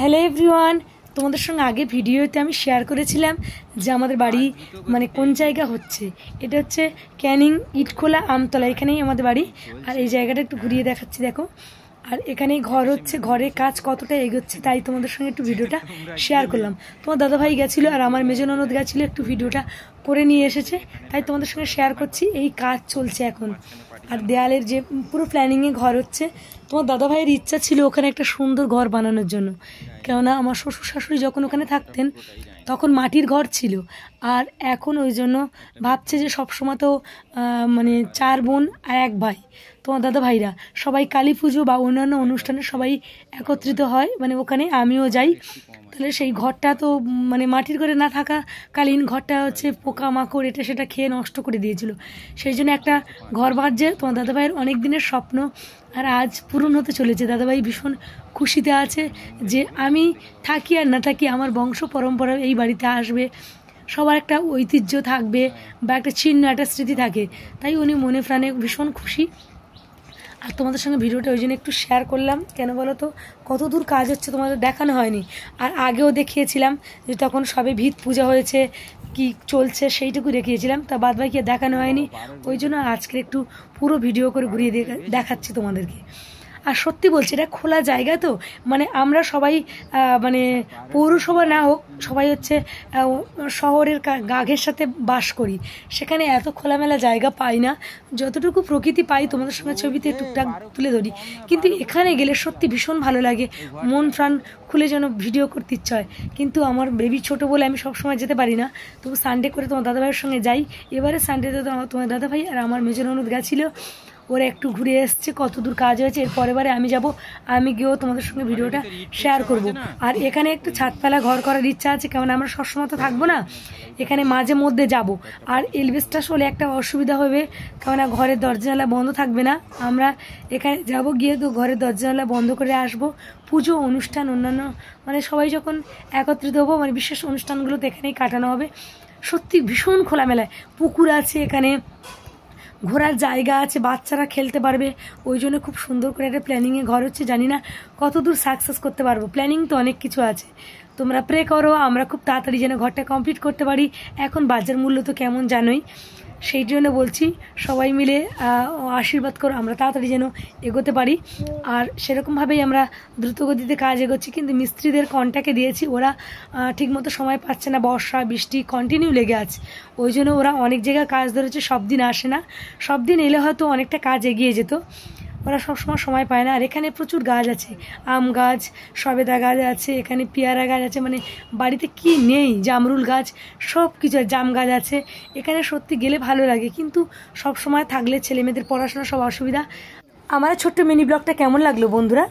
Hello everyone, তোমাদের সঙ্গে আগে ভিডিওতে আমি শেয়ার করেছিলাম যে আমাদের বাড়ি মানে কোন জায়গা হচ্ছে। এটা হচ্ছে ক্যানিং ইটখোলা আমতলা, এখানেই আমাদের বাড়ি। আর এই জায়গাটা একটু ঘুরিয়ে দেখাচ্ছি, দেখো। আর এখানেই ঘর হচ্ছে, ঘরের কাজ কতটা এগোচ্ছে তাই তোমাদের সঙ্গে একটু ভিডিওটা শেয়ার করলাম। তোমার দাদাভাই গেছিলো আর আমার মেজ ননদ গেছিলো, একটু ভিডিওটা করে নিয়ে এসেছে, তাই তোমাদের সঙ্গে শেয়ার করছি। এই কাজ চলছে এখন। আর দেয়ালের যে পুরো প্ল্যানিংয়ে ঘর হচ্ছে। তোমার দাদাভাইয়ের ইচ্ছা ছিল ওখানে একটা সুন্দর ঘর বানানোর জন্য, কেননা আমার শ্বশুর শাশুড়ি যখন ওখানে থাকতেন তখন মাটির ঘর ছিল। আর এখন ওই জন্য ভাবছে যে সবসময় তো মানে 4 বোন আর 1 ভাই, তোমার দাদা ভাইরা সবাই কালী পুজো বা অন্যান্য অনুষ্ঠানে সবাই একত্রিত হয়, মানে ওখানে আমিও যাই। তাহলে সেই ঘরটা তো মানে মাটির ঘরে না থাকাকালীন ঘরটা হচ্ছে পোকামাকড় এটা সেটা খেয়ে নষ্ট করে দিয়েছিল। সেই জন্য একটা ঘর বাঁধছে। তোমার দাদাভাইয়ের অনেক দিনের স্বপ্ন আর আজ পূরণ হতে চলেছে। দাদাভাই ভীষণ খুশিতে আছে যে আমি থাকি আর না থাকি আমার বংশ পরম্পরা এই বাড়িতে আসবে, সবার একটা ঐতিহ্য থাকবে বা একটা চিহ্ন, একটা স্মৃতি থাকে। তাই উনি মনে প্রাণে ভীষণ খুশি। আর তোমাদের সঙ্গে ভিডিওটা ওই জন্য একটু শেয়ার করলাম, কেন বলো তো, কত দূর কাজ হচ্ছে তোমাদের দেখানো হয়নি। আর আগেও দেখিয়েছিলাম যে তখন সবে ভিত পূজা হয়েছে, কি চলছে সেইটুকু দেখিয়েছিলাম, তা বাদ বাকি দেখানো হয়নি। ওই জন্য আজকে একটু পুরো ভিডিও করে ঘুরিয়ে দেখাচ্ছি তোমাদেরকে। আর সত্যি বলছি, এটা খোলা জায়গা তো, মানে আমরা সবাই মানে পৌরসভা না হোক, সবাই হচ্ছে শহরের গাঘের সাথে বাস করি, সেখানে এত খোলামেলা জায়গা পাই না। যতটুকু প্রকৃতি পাই তোমাদের সঙ্গে ছবিতে টুকটাক তুলে ধরি, কিন্তু এখানে গেলে সত্যি ভীষণ ভালো লাগে, মন প্রাণ খুলে যেন ভিডিও করতে ইচ্ছা হয়। কিন্তু আমার বেবি ছোট বলে আমি সবসময় যেতে পারি না, তবু সানডে করে তোমার দাদাভাইয়ের সঙ্গে যাই। এবারে সানডেতে তোমার দাদাভাই আর আমার মেজ ননদ গেছিলো, ওরা একটু ঘুরে এসছে, কত দূর কাজ হয়েছে। এর পরের বারে আমি যাব, আমি গিয়েও তোমাদের সঙ্গে ভিডিওটা শেয়ার করব। আর এখানে একটু ছাদপালা ঘর করার ইচ্ছা আছে, কারণ আমরা সবসময় তো থাকবো না, এখানে মাঝে মধ্যে যাব। আর এলবেস্টার হলে একটা অসুবিধা হবে, কারণ ঘরের দরজা জানলা বন্ধ থাকবে না। আমরা এখানে যাব, গিয়ে তো ঘরের দরজা জানলা বন্ধ করে আসব। পুজো অনুষ্ঠান অন্যান্য মানে সবাই যখন একত্রিত হবো, মানে বিশেষ অনুষ্ঠানগুলো তো এখানেই কাটানো হবে। সত্যি ভীষণ খোলামেলায়, পুকুর আছে এখানে, ঘোরার জায়গা আছে, বাচ্চারা খেলতে পারবে। ওই জন্য খুব সুন্দর করে একটা প্ল্যানিংয়ে ঘর হচ্ছে। জানি না কত দূর সাকসেস করতে পারবো, প্ল্যানিং তো অনেক কিছু আছে। তোমরা প্রে করো আমরা খুব তাড়াতাড়ি যেন ঘরটা কমপ্লিট করতে পারি। এখন বাজার মূল্য তো কেমন জানোই, সেই জন্য বলছি সবাই মিলে আশীর্বাদ করো আমরা তাড়াতাড়ি যেন এগোতে পারি। আর সেরকমভাবেই আমরা দ্রুতগতিতে কাজ এগোচ্ছি, কিন্তু মিস্ত্রিদের কন্ট্যাক্টে দিয়েছি, ওরা ঠিকমতো সময় পাচ্ছে না, বর্ষা বৃষ্টি কন্টিনিউ লেগে আছে। ওই জন্য ওরা অনেক জায়গায় কাজ ধরেছে, সব দিন আসে না, সব দিন এলে হয়তো অনেকটা কাজ এগিয়ে যেত, ওরা সবসময় সময় পায় না। আর এখানে প্রচুর গাছ আছে, আম গাছ, সবেদা গাছ আছে, এখানে পেয়ারা গাছ আছে, মানে বাড়িতে কি নেই, জামরুল গাছ সব কিছু, জাম গাছ আছে। এখানে সত্যি গেলে ভালো লাগে, কিন্তু সব সময় থাকলে ছেলেমেয়েদের পড়াশোনা সব অসুবিধা। আমার ছোট্ট মিনি ব্লগটা কেমন লাগলো বন্ধুরা?